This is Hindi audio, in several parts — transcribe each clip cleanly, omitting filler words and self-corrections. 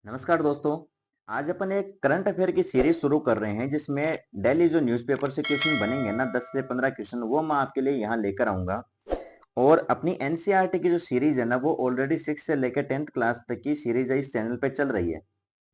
नमस्कार दोस्तों। आज अपन एक करंट अफेयर की सीरीज शुरू कर रहे हैं जिसमें डेली जो न्यूज़पेपर से क्वेश्चन बनेंगे ना 10 से 15 क्वेश्चन वो मैं आपके लिए यहाँ लेकर आऊंगा। और अपनी एनसीईआरटी की जो सीरीज है ना वो ऑलरेडी 6 से लेकर 10th क्लास तक की सीरीज है, इस चैनल पे चल रही है।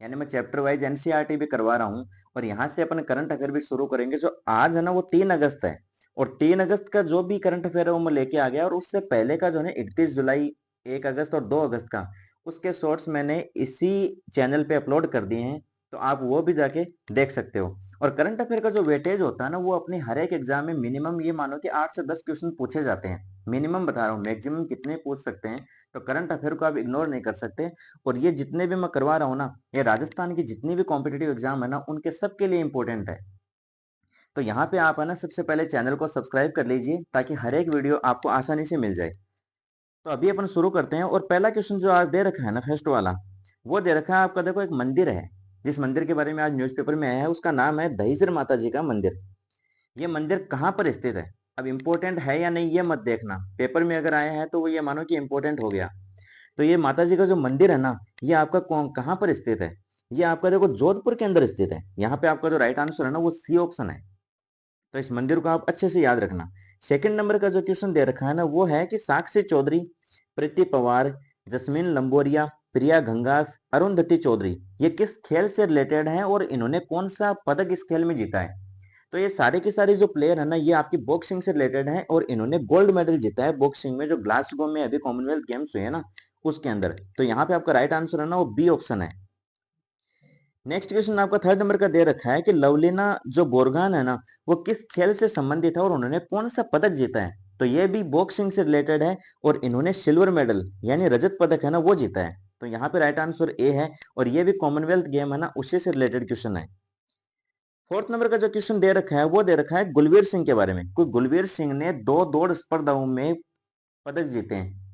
यानी मैं चैप्टर वाइज एनसीईआरटी भी करवा रहा हूँ। और यहाँ से अपन करंट अफेयर भी शुरू करेंगे। जो आज है ना वो 3 अगस्त है। और 3 अगस्त का जो भी करंट अफेयर है वो मैं लेके आ गया। और उससे पहले का जो है 31 जुलाई, 1 अगस्त और 2 अगस्त का, उसके शॉर्ट्स मैंने इसी चैनल पे अपलोड कर दिए हैं। तो आप वो भी जाके देख सकते हो। और करंट अफेयर का जो वेटेज होता है ना वो अपने हर एक एग्जाम में मिनिमम ये मानो कि 8 से 10 क्वेश्चन पूछे जाते हैं। मिनिमम बता रहा हूँ, मैक्सिमम कितने पूछ सकते हैं। तो करंट अफेयर को आप इग्नोर नहीं कर सकते। और ये जितने भी मैं करवा रहा हूँ ना, ये राजस्थान की जितनी भी कॉम्पिटेटिव एग्जाम है ना उनके सबके लिए इंपॉर्टेंट है। तो यहाँ पे आप है ना सबसे पहले चैनल को सब्सक्राइब कर लीजिए ताकि हर एक वीडियो आपको आसानी से मिल जाए। तो अभी अपन शुरू करते हैं। और पहला क्वेश्चन जो आज दे रखा है ना फर्स्ट वाला, वो दे रखा है आपका। देखो, एक मंदिर है जिस मंदिर के बारे में आज न्यूज़पेपर में आया है, उसका नाम है दहिसर माता जी का मंदिर। ये मंदिर कहाँ पर स्थित है? अब इंपॉर्टेंट है या नहीं ये मत देखना, पेपर में अगर आया है तो वो ये मानो कि इंपॉर्टेंट हो गया। तो ये माता जी का जो मंदिर है ना, ये आपका कौन कहाँ पर स्थित है? ये आपका देखो जोधपुर के अंदर स्थित है। यहाँ पे आपका जो राइट आंसर है ना वो सी ऑप्शन है। तो इस मंदिर को आप अच्छे से याद रखना। सेकंड नंबर का जो क्वेश्चन दे रखा है ना वो है कि साक्षी चौधरी, प्रीति पवार, जस्मीन लंबोरिया, प्रिया घंगास, अरुंधति चौधरी, ये किस खेल से रिलेटेड हैं और इन्होंने कौन सा पदक इस खेल में जीता है? तो ये सारे के सारे जो प्लेयर है ना ये आपकी बॉक्सिंग से रिलेटेड हैं और इन्होंने गोल्ड मेडल जीता है बॉक्सिंग में, जो ग्लासगो में अभी कॉमनवेल्थ गेम्स हुए हैं ना उसके अंदर। तो यहाँ पे आपका राइट आंसर है ना वो बी ऑप्शन है। नेक्स्ट क्वेश्चन आपका थर्ड नंबर का दे रखा है कि लवलीना जो बोरगान है ना वो किस खेल से संबंधित है और उन्होंने कौन सा पदक जीता है? तो ये भी बॉक्सिंग से रिलेटेड है और इन्होंने सिल्वर मेडल यानी रजत पदक है ना वो जीता है। तो यहाँ पे राइट आंसर ए है। और ये भी कॉमनवेल्थ गेम है ना उसी से रिलेटेड क्वेश्चन है। फोर्थ नंबर का जो क्वेश्चन दे रखा है वो दे रखा है गुलवीर सिंह के बारे में। कोई गुलवीर सिंह ने दो दौड़ स्पर्धाओं में पदक जीते हैं।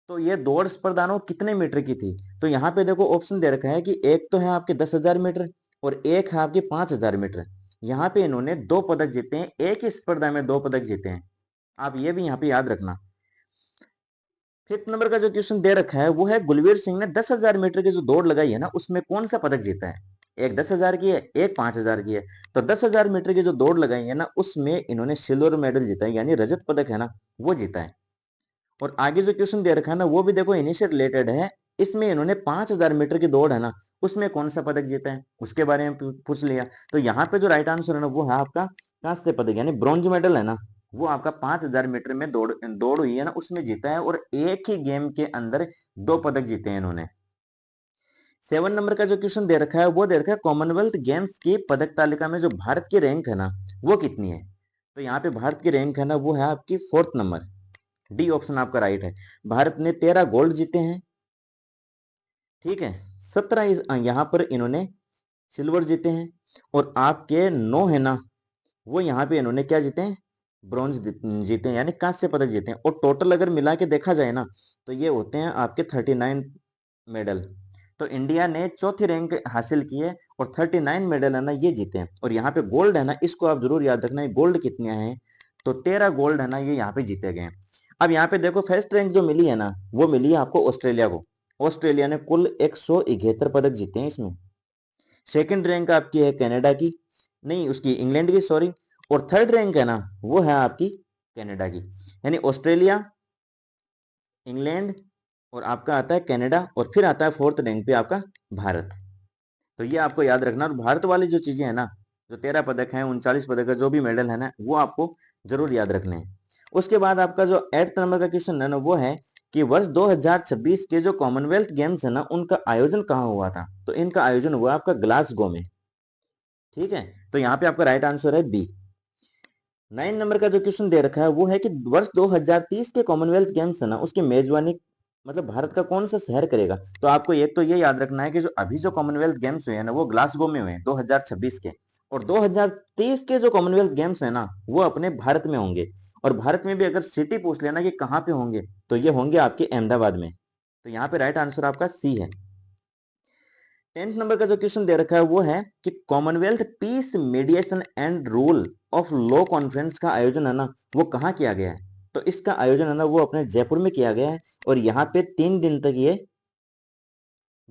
तो ये दौड़ स्पर्धाओं कितने मीटर की थी? तो यहाँ पे देखो ऑप्शन दे रखा है कि एक तो है आपके 10,000 मीटर और एक है आपके 5,000 मीटर। यहाँ पे इन्होंने दो पदक जीते हैं, एक ही स्पर्धा में दो पदक जीते हैं। आप ये भी यहाँ पे याद रखना। फिफ्थ नंबर का जो क्वेश्चन दे रखा है वो है गुलवीर सिंह ने 10,000 मीटर की जो दौड़ लगाई है ना उसमें कौन सा पदक जीता है? एक 10,000 की है, एक 5,000 की है। तो 10,000 मीटर की जो दौड़ लगाई है ना उसमें इन्होंने सिल्वर मेडल जीता है यानी रजत पदक है ना वो जीता है। और आगे जो क्वेश्चन दे रखा है ना वो भी देखो इन्हीं से रिलेटेड है। इसमें इन्होंने 5,000 मीटर की दौड़ है ना उसमें कौन सा पदक जीता है उसके बारे में पूछ लिया। तो यहाँ पे जो राइट आंसर है ना वो है आपका कांस्य पदक यानी ब्रॉन्ज मेडल है ना वो आपका 5,000 मीटर में दौड़ दौड़ हुई है ना उसमें जीता है। और एक ही गेम के अंदर दो पदक जीते हैं इन्होंने। सेवन नंबर का जो क्वेश्चन दे रखा है वो दे रखा है कॉमनवेल्थ गेम्स की पदक तालिका में जो भारत की रैंक है ना वो कितनी है? तो यहाँ पे भारत की रैंक है ना वो है आपकी फोर्थ नंबर। डी ऑप्शन आपका राइट है। भारत ने 13 गोल्ड जीते हैं, ठीक है। 17 यहाँ पर इन्होंने सिल्वर जीते हैं। और आपके 9 है ना वो यहाँ पे इन्होंने क्या जीते हैं? ब्रॉन्ज जीते हैं यानी कांस्य पदक जीते हैं। और टोटल अगर मिला के देखा जाए ना तो ये होते हैं आपके 39 मेडल। तो इंडिया ने चौथी रैंक हासिल की है और 39 मेडल है ना ये जीते हैं। और यहाँ पे गोल्ड है ना इसको आप जरूर याद रखना, गोल्ड कितने हैं? तो 13 गोल्ड है ना ये यहाँ पे जीते गए हैं। अब यहाँ पे देखो फर्स्ट रैंक जो मिली है ना वो मिली है आपको ऑस्ट्रेलिया को। ऑस्ट्रेलिया ने कुल 171 पदक जीते हैं इसमें। सेकंड रैंक आपकी है कनाडा की, नहीं उसकी इंग्लैंड की सॉरी। और थर्ड रैंक है ना वो है आपकी कनाडा की। यानी ऑस्ट्रेलिया, इंग्लैंड और आपका आता है कनाडा और फिर आता है फोर्थ रैंक पे आपका भारत। तो ये आपको याद रखना। और भारत वाली जो चीजें है ना, जो 13 पदक हैं, 39 पदक है, जो भी मेडल है ना वो आपको जरूर याद रखने हैं। उसके बाद आपका जो 8th नंबर का क्वेश्चन है ना वो है कि वर्ष 2026 के जो कॉमनवेल्थ गेम्स है ना उनका आयोजन कहाँ हुआ था? तो इनका आयोजन हुआ आपका ग्लासगो में, ठीक है। तो यहाँ पे आपका राइट आंसर है बी। 9 नंबर का जो क्वेश्चन दे रखा है वो है कि वर्ष 2030 के कॉमनवेल्थ गेम्स है ना उसकी मेजबानी मतलब भारत का कौन सा शहर करेगा? तो आपको एक तो ये याद रखना है कि जो अभी जो कॉमनवेल्थ गेम्स हुए हैं ना वो ग्लासगो में हुए हैं 2026 के। और 2030 के जो कॉमनवेल्थ गेम्स है ना वो अपने भारत में होंगे। और भारत में भी अगर सिटी पूछ लेना कि कहाँ पे होंगे तो ये होंगे आपके अहमदाबाद में। तो यहाँ पे राइट आंसर आपका सी है। 10th नंबर का जो क्वेश्चन दे रखा है वो है कि Commonwealth peace mediation and rule of law conference का आयोजन है ना वो कहाँ किया गया है? तो इसका आयोजन है ना वो अपने जयपुर में किया गया है। और यहाँ पे 3 दिन तक ये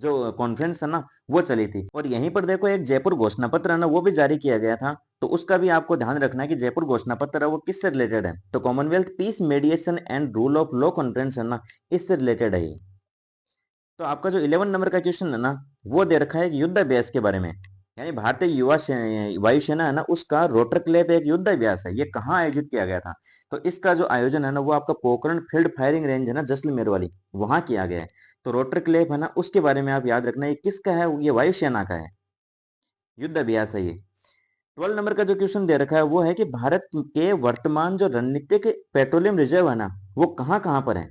जो कॉन्फ्रेंस है ना वो चली थी। और यहीं पर देखो एक जयपुर घोषणा पत्र है ना वो भी जारी किया गया था। तो उसका भी आपको ध्यान रखना है कि जयपुर घोषणा पत्र है वो किससे रिलेटेड है। तो Commonwealth peace mediation and rule of law conference है ना, इससे रिलेटेड है ये। तो आपका जो 11 नंबर का क्वेश्चन है ना वो दे रखा है एक युद्ध अभ्यास के बारे में। यानी भारतीय वायुसेना है ना उसका रोटरक्लेप एक युद्ध अभ्यास है, ये कहाँ आयोजित किया गया था। तो इसका जो आयोजन है ना वो आपका पोखरण फील्ड फायरिंग रेंज है ना जैसलमेर वाली, वहां किया गया है। तो रोटरक्लेप है ना उसके बारे में आप याद रखना, ये किसका है, ये वायुसेना का है, युद्ध अभ्यास है ये। 12 नंबर का जो क्वेश्चन दे रखा है वो है कि भारत के वर्तमान जो रणनीतिक पेट्रोलियम रिजर्व है ना वो कहाँ कहाँ पर है।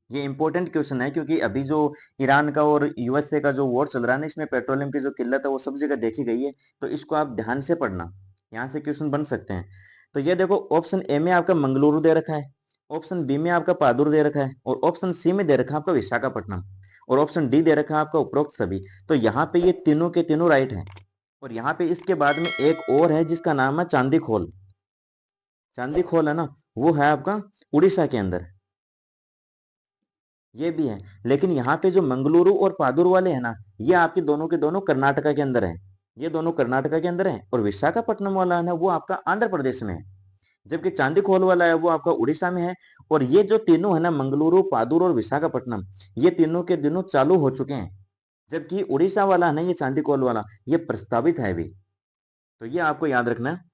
ये इंपॉर्टेंट क्वेश्चन है क्योंकि अभी जो ईरान का और यूएसए का जो वॉर चल रहा है ना इसमें पेट्रोलियम की जो किल्लत है वो सब जगह देखी गई है। तो इसको आप ध्यान से पढ़ना, यहाँ से क्वेश्चन बन सकते हैं। तो ये देखो ऑप्शन ए में आपका मंगलुरु दे रखा है, ऑप्शन बी में आपका पादुर दे रखा है, और ऑप्शन सी में दे रखा है आपका विशाखापट्टनम, और ऑप्शन डी दे रखा है आपका उपरोक्त सभी। तो यहाँ पे ये तीनों के तीनों राइट है। और यहाँ पे इसके बाद में एक और है जिसका नाम है चांदी खोल। चांदी खोल है ना वो है आपका उड़ीसा के अंदर, ये भी है। लेकिन यहाँ पे जो मंगलुरु और पादुर वाले हैं ना ये आपके दोनों के दोनों कर्नाटका के अंदर है, ये दोनों कर्नाटका के अंदर है। और विशाखापट्टनम वाला है ना वो आपका आंध्र प्रदेश में है, जबकि चांदीखोल वाला है वो आपका उड़ीसा में है। और ये जो तीनों है ना मंगलुरु, पादुर और विशाखापट्टनम, ये तीनों के दिनों चालू हो चुके हैं। जबकि उड़ीसा वाला है ना ये चांदीखोल वाला ये प्रस्तावित है अभी। तो ये आपको याद रखना है।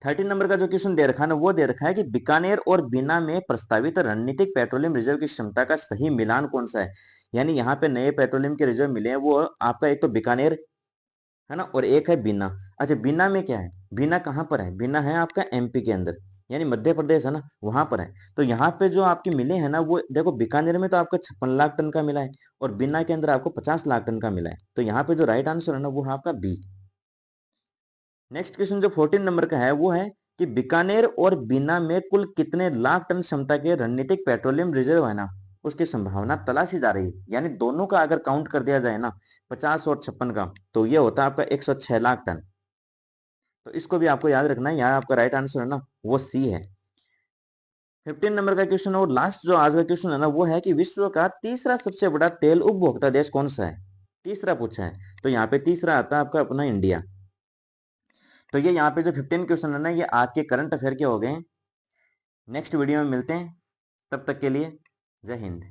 13 नंबर का जो क्वेश्चन दे रखा है ना वो दे रखा है कि बीकानेर और बीना में प्रस्तावित रणनीतिक पेट्रोलियम रिजर्व की क्षमता का सही मिलान कौन सा है। यानी यहाँ पे नए पेट्रोलियम के रिजर्व मिले हैं वो आपका एक तो बीकानेर है ना और एक है बीना। अच्छा बीना में क्या है, बीना कहाँ पर है, बीना है आपका एमपी के अंदर, यानी मध्य प्रदेश है ना वहां पर है। तो यहाँ पे जो आपके मिले हैं ना वो देखो बीकानेर में तो आपका 56 लाख टन का मिला है, और बीना के अंदर आपको 50 लाख टन का मिला है। तो यहाँ पे जो राइट आंसर है ना वो है आपका बी। नेक्स्ट क्वेश्चन जो 14 नंबर का है वो है कि बीकानेर और बीना में कुल कितने लाख टन क्षमता के रणनीतिक पेट्रोलियम रिजर्व है ना उसकी संभावना तलाशी जा रही है। यानी दोनों का अगर काउंट कर दिया जाए ना 50 और 56 का तो ये होता है आपका 106 लाख टन। तो इसको भी आपको याद रखना है, यहाँ आपका राइट आंसर है ना वो सी है। 15 नंबर का क्वेश्चन और लास्ट जो आज का क्वेश्चन है ना वो है कि विश्व का तीसरा सबसे बड़ा तेल उपभोक्ता देश कौन सा है, तीसरा पूछा है। तो यहाँ पे तीसरा आता है आपका अपना इंडिया। तो ये यहाँ पे जो 15 क्वेश्चन है ना ये आज के करंट अफेयर के हो गए हैं। नेक्स्ट वीडियो में मिलते हैं, तब तक के लिए जय हिंद।